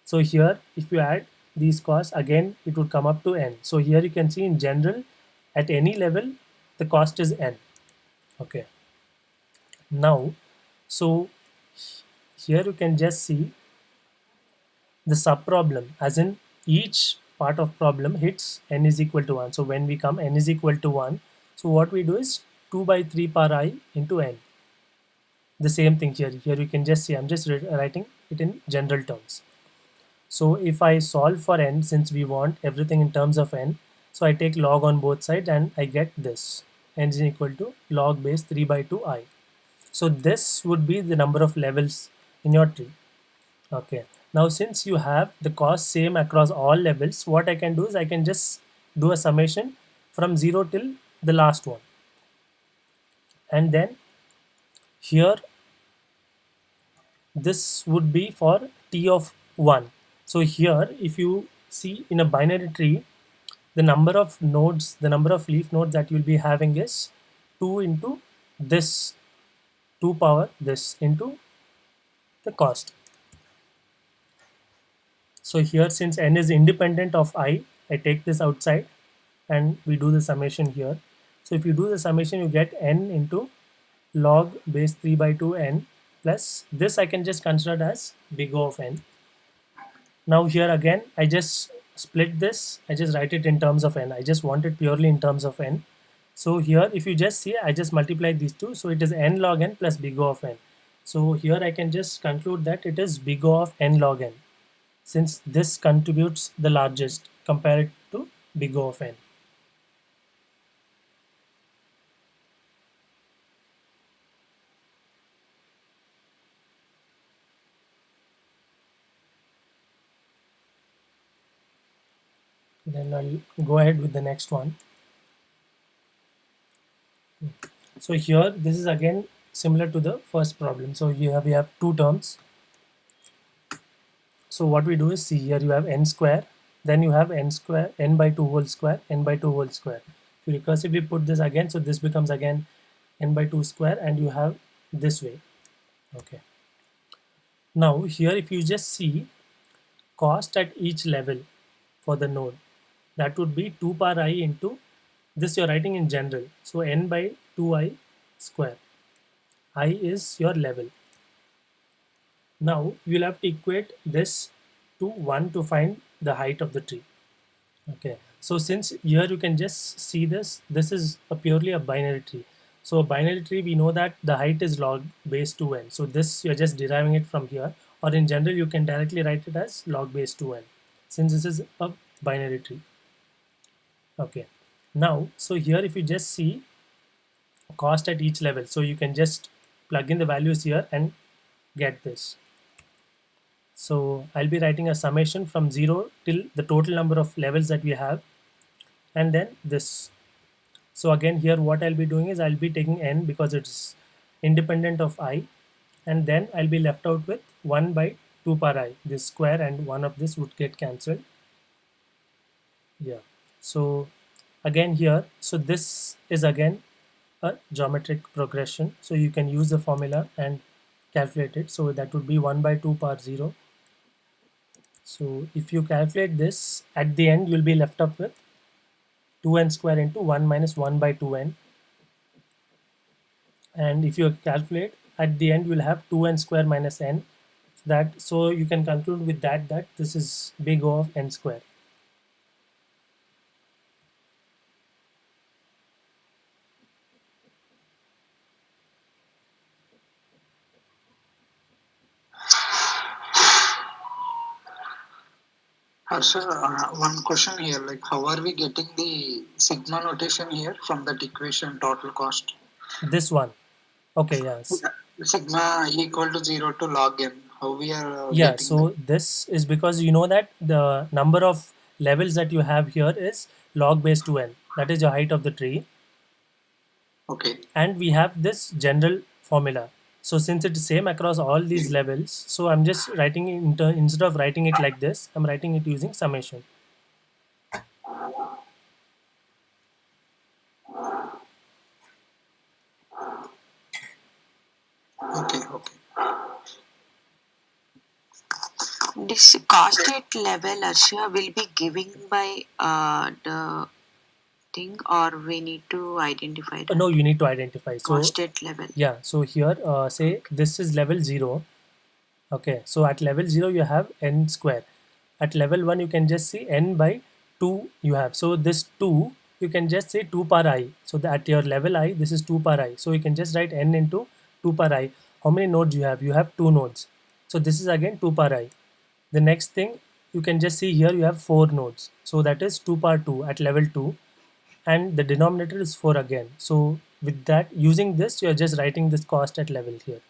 So here if you add these costs again it would come up to n. So here you can see in general at any level the cost is n. Okay. Now so here you can just see the sub problem, as in each part of problem hits n is equal to 1. So when we come n is equal to 1, so what we do is 2 by 3 power I into n. The same thing here. Here you can just see I'm just writing it in general terms. So if I solve for n, since we want everything in terms of n, so I take log on both sides and I get this. N is equal to log base 3 by 2 I. So this would be the number of levels in your tree. Okay. Now since you have the cost same across all levels, what I can do is I can just do a summation from 0 till the last one. And then here this would be for t of 1. So here if you see in a binary tree, the number of nodes, the number of leaf nodes that you'll be having is 2 into this, 2 power this into the cost. So here since n is independent of I take this outside and we do the summation here. So if you do the summation you get n into log base 3 by 2 n plus this I can just consider as big O of n. Now here again I just split this, I just write it in terms of n. I just want it purely in terms of n. So here if you just see I just multiply these two, so it is n log n plus big O of n. So here I can just conclude that it is big O of n log n, since this contributes the largest compared to big O of n. Then I'll go ahead with the next one. So here this is again similar to the first problem. So we have two terms. So what we do is, see here you have n square, then you have n square, n by 2 whole square, n by 2 whole square. If you recursively put this again, so this becomes again n by 2 square, and you have this way. Okay. Now here if you just see cost at each level for the node, that would be 2 power I into this you're writing in general. So n by 2i square. I is your level. Now you'll have to equate this to 1 to find the height of the tree. Okay, so since here you can just see this is purely a binary tree. So a binary tree, we know that the height is log base 2n. So this you're just deriving it from here, or in general you can directly write it as log base 2n, since this is a binary tree. Okay, now so here if you just see cost at each level, so you can just plug in the values here and get this. So I'll be writing a summation from 0 till the total number of levels that we have, and then this. So again here what I'll be doing is I'll be taking n because it's independent of I, and then I'll be left out with 1 by 2 power I. This square and one of this would get cancelled. Yeah. So again here, so this is again a geometric progression. So you can use the formula and calculate it. So that would be 1 by 2 power 0. So if you calculate this, at the end you'll be left up with 2n square into 1 minus 1 by 2n. And if you calculate, at the end you'll have 2n square minus n. So you can conclude with that this is big O of n square. Harsha, one question here, like how are we getting the sigma notation here from that equation total cost? This one. Okay, yes. Sigma equal to 0 to log n. How we are Yeah, getting so this is because you know that the number of levels that you have here is log base 2n. That is your height of the tree. Okay. And we have this general formula. So since it's same across all these levels, so I'm just writing it instead of writing it like this, I'm writing it using summation. Okay. This cost at level, Arsha, will be given by the thing, or we need to identify that? No, you need to identify. So cost at level. Yeah, so here say this is level 0. Okay, so at level 0 you have n square. At level 1 you can just see n by 2 you have. So this 2 you can just say 2 power I. So at your level I, this is 2 power I. So you can just write n into 2 power I. How many nodes you have? You have 2 nodes. So this is again 2 power I. The next thing you can just see here you have 4 nodes. So that is 2 power 2 at level 2. And the denominator is 4 again. So with that, using this, you're just writing this cost at level here.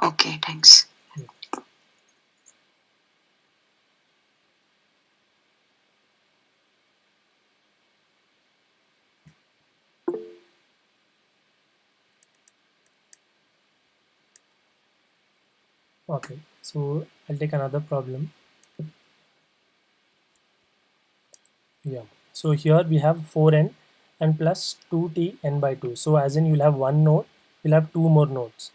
Okay, thanks. Okay, so I'll take another problem. Yeah, so here we have 4n and plus 2t n by 2. So as in you'll have one node, you'll have 2 more nodes.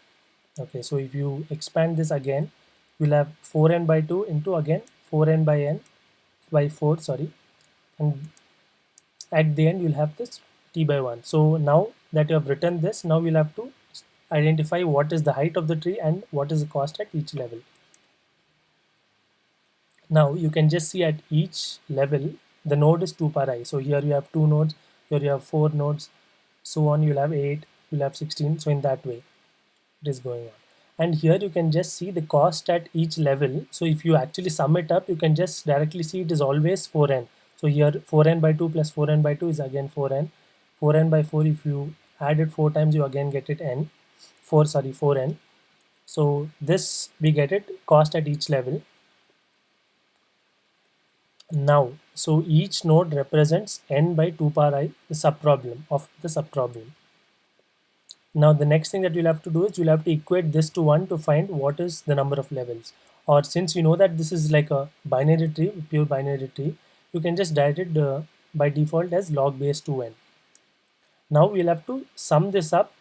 Okay, so if you expand this again, you'll have 4n by 2 into again 4n by n by 4, sorry, and at the end you'll have this t by 1. So now that you have written this, now we'll have to identify what is the height of the tree and what is the cost at each level. Now you can just see at each level the node is 2 power I. So here you have 2 nodes, here you have 4 nodes, so on. You'll have 8, you'll have 16. So in that way it is going on. And here you can just see the cost at each level. So if you actually sum it up, you can just directly see it is always 4n. So here 4n by 2 plus 4n by 2 is again 4n. 4n by 4, if you add it 4 times, you again get it 4n. So this we get it cost at each level. Now, so each node represents n by 2 power I, the subproblem of the subproblem. Now the next thing that you'll have to do is you'll have to equate this to 1 to find what is the number of levels. Or since you know that this is like a binary tree, pure binary tree, you can just write it by default as log base 2n. Now we'll have to sum this up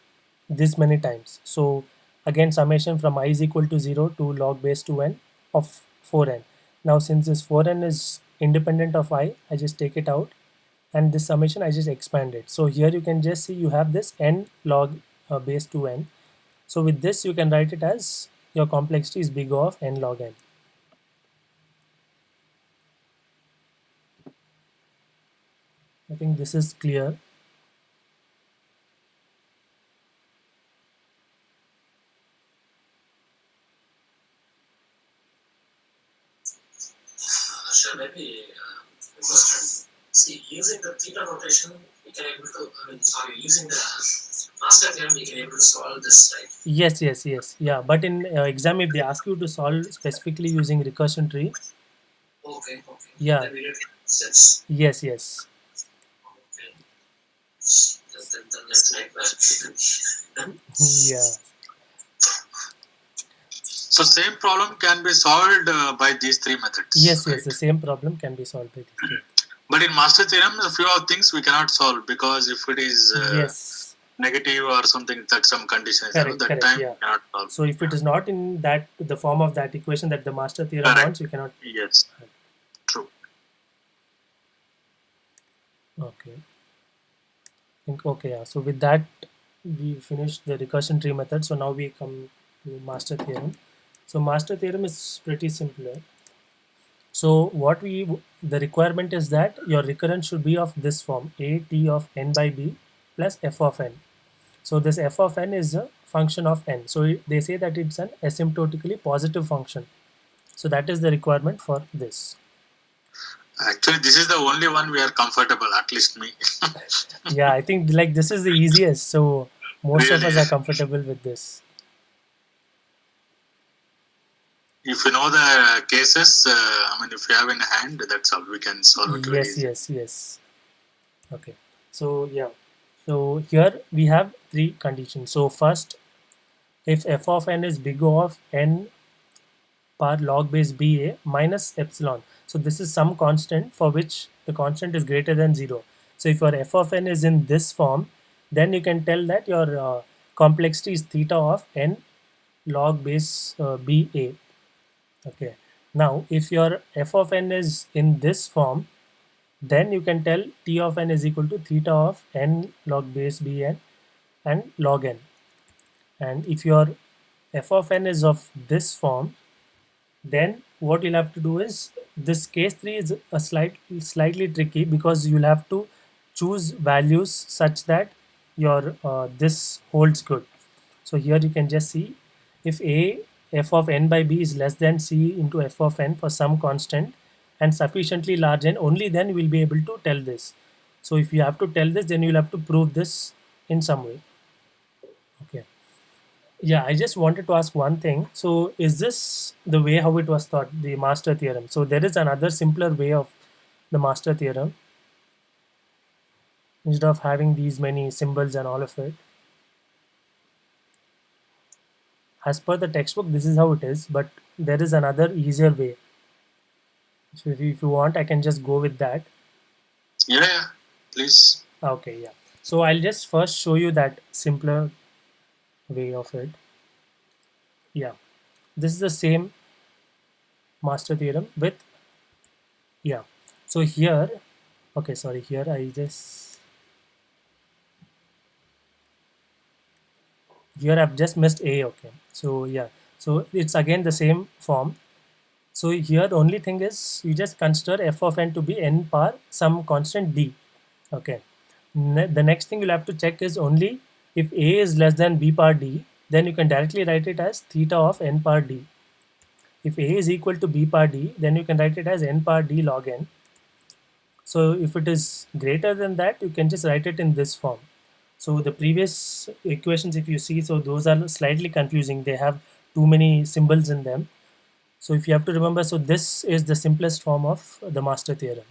this many times. So again, summation from I is equal to 0 to log base 2n of 4n. Now since this 4n is independent of I just take it out, and this summation I just expand it. So here you can just see you have this n log base 2n. So with this you can write it as your complexity is big O of n log n. I think this is clear. Sure, maybe question. See, using the theta notation, we can able to, using the master theorem, we can able to solve this, right? Yes. Yeah, but in exam, if they ask you to solve specifically using recursion tree. Okay. Yeah. Then we did steps. Yes. Okay. Then let's make that. Yeah. So same problem can be solved by these three methods. Yes, right? the same problem can be solved by these three. But in master theorem, a few of things we cannot solve because if it is yes, negative or something, that some condition is correct, time yeah. we cannot solve. So if it is not in that the form of that equation that the master theorem wants, you cannot. Yes, true. Okay. Okay, yeah. So with that, we finished the recursion tree method. So now we come to master theorem. So master theorem is pretty simpler. So the requirement is that your recurrence should be of this form, a t of n by b plus f of n. So this f of n is a function of n. So they say that it's an asymptotically positive function. So that is the requirement for this. Actually, this is the only one we are comfortable, at least me. Yeah, I think like this is the easiest. So most of us Really? are comfortable with this. If you know the cases, if you have in hand, that's all. We can solve it. Yes. Okay. So yeah. So here we have three conditions. So first, if f of n is big O of n par log base ba minus epsilon. So this is some constant for which the constant is greater than 0. So if your f of n is in this form, then you can tell that your complexity is theta of n log base ba. Okay. Now if your f of n is in this form, then you can tell t of n is equal to theta of n log base bn and log n. And if your f of n is of this form, then what you'll have to do is this case 3 is a slightly tricky because you'll have to choose values such that your this holds good. So here you can just see if f of n by b is less than c into f of n for some constant and sufficiently large n, only then we'll be able to tell this. So if you have to tell this, then you'll have to prove this in some way. Okay. Yeah, I just wanted to ask one thing. So is this the way how it was thought, the master theorem? So there is another simpler way of the master theorem. Instead of having these many symbols and all of it. As per the textbook, this is how it is, but there is another easier way. So if you want, I can just go with that. Yeah, please. Okay, yeah. So I'll just first show you that simpler way of it. Yeah, this is the same master theorem with, yeah. So here, okay, sorry, here here I've just missed a, okay. So yeah, so it's again the same form. So here the only thing is you just consider f of n to be n par some constant d. Okay. The next thing you'll have to check is only if a is less than b par d, then you can directly write it as theta of n par d. If a is equal to b par d, then you can write it as n par d log n. So if it is greater than that, you can just write it in this form. So the previous equations, if you see, so those are slightly confusing. They have too many symbols in them. So if you have to remember, so this is the simplest form of the master theorem.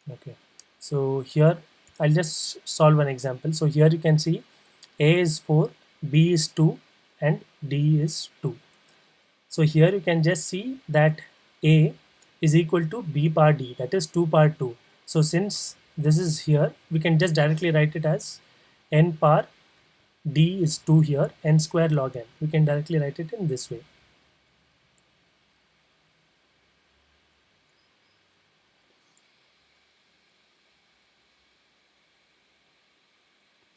Okay, so here I'll just solve an example. So here you can see A is 4, B is 2, and D is 2. So here you can just see that A is equal to B power D, that is 2 power 2. So since this is here, we can just directly write it as n power D is 2 here, n square log n. We can directly write it in this way.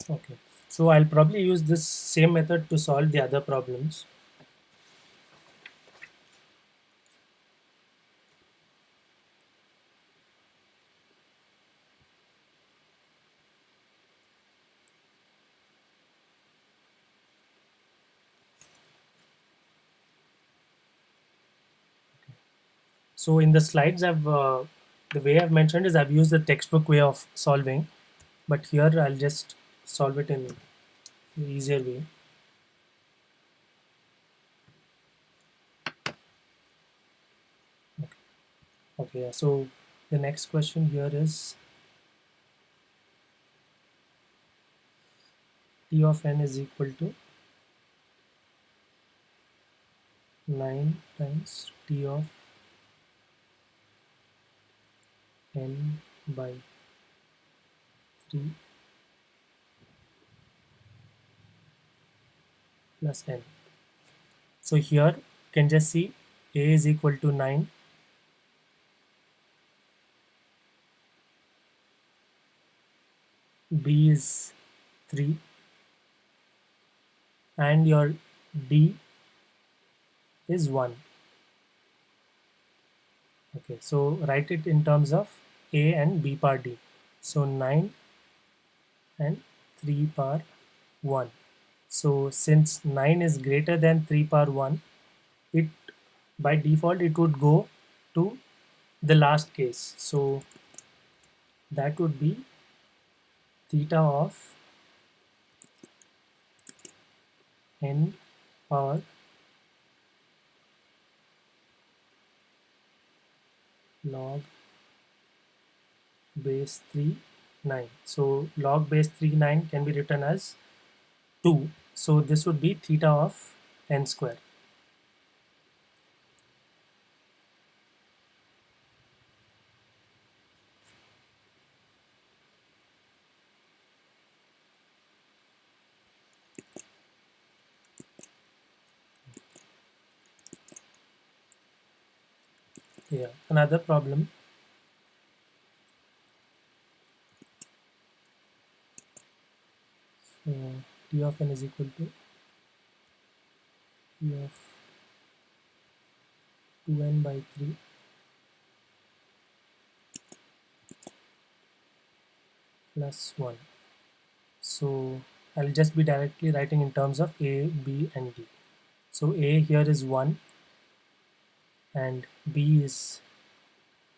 Okay, so I'll probably use this same method to solve the other problems. So in the slides, the way I've mentioned is I've used the textbook way of solving, but here I'll just solve it in the easier way. Okay, yeah, so the next question here is T of n is equal to 9 times T of n by 3 plus n. So here you can just see A is equal to 9, B is 3, and your D is 1. Okay, so write it in terms of A and B power D. So 9 and 3 power 1. So since 9 is greater than 3 power 1, it by default it would go to the last case. So that would be theta of n power log base 3 9. So log base 3 9 can be written as 2. So this would be theta of n square. Yeah, another problem. So T of n is equal to T of 2n by 3 plus 1. So I'll just be directly writing in terms of A, B, and D. So A here is 1 and B is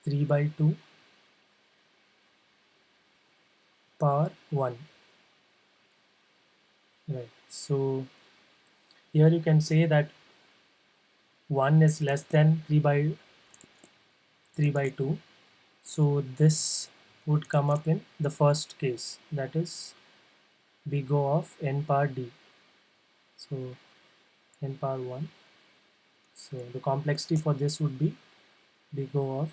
3 by 2 power 1. Right. So here you can say that 1 is less than 3 by 2. So this would come up in the first case, that is big O of n power D. So n power 1. So the complexity for this would be big O of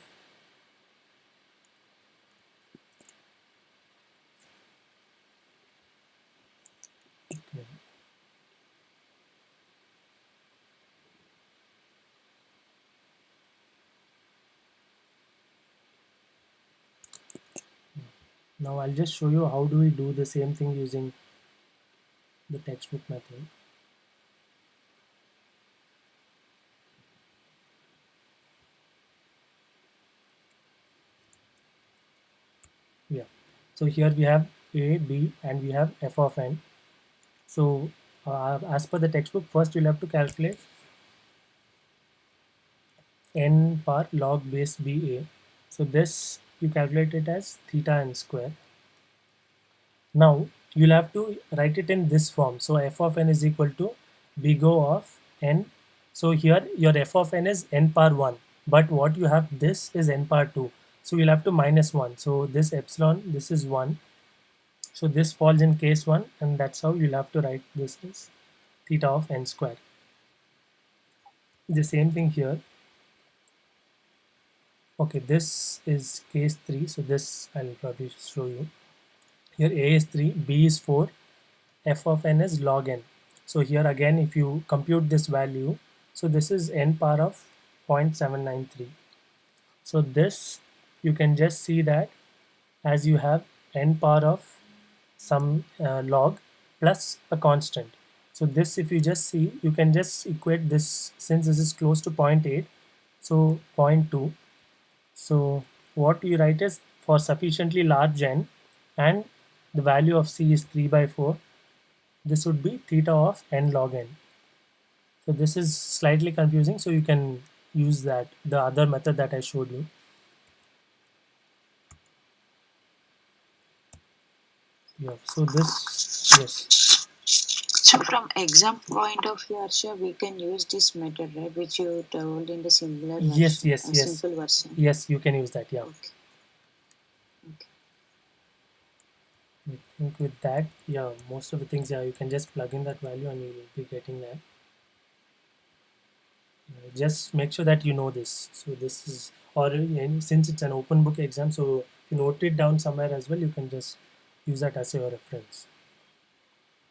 okay. Now I'll just show you how do we do the same thing using the textbook method. Yeah, so here we have A, B, and we have f of n. So as per the textbook, first you'll have to calculate n power log base BA. So this you calculate it as theta n square. Now you'll have to write it in this form. So f of n is equal to big O of n So here your f of n is n power 1, but what you have this is n power 2. So you'll have to minus 1. So this epsilon, this is 1. So this falls in case 1, and that's how you'll have to write this as theta of n square. The same thing here. Okay, this is case 3, so this I'll probably show you. Here A is 3, B is 4, f of n is log n. So here again, if you compute this value, so this is n power of 0.793. So this, you can just see that as you have n power of some log plus a constant. So this, if you just see, you can just equate this, since this is close to 0.8, so 0.2. So what you write is, for sufficiently large n and the value of c is 3 by 4, this would be theta of n log n. So this is slightly confusing, so you can use that, the other method that I showed you. Yeah, so this, yes. So from exam point of view, Arsha, we can use this method, right? Which you told in the similar version. Yes. Simple version. Yes, you can use that, yeah. Okay. I think with that, yeah, most of the things, yeah, you can just plug in that value and you will be getting that. Just make sure that you know this. So this is, or since it's an open book exam, so if you note it down somewhere as well, you can just use that as your reference.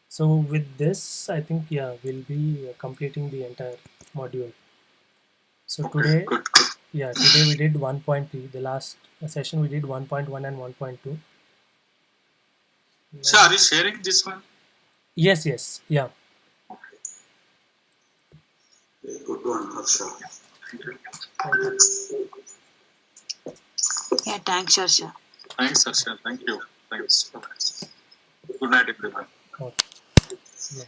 So with this, I think, yeah, we'll be completing the entire module. So today, yeah, today we did 1.3. The last session we did 1.1 and 1.2. So are you sharing this one? Yes, yeah. Good one, Harsha. Yeah, thanks, Arsha. Thanks, Harsha. Thank you. Thanks. Good night, everyone. Okay. Yeah.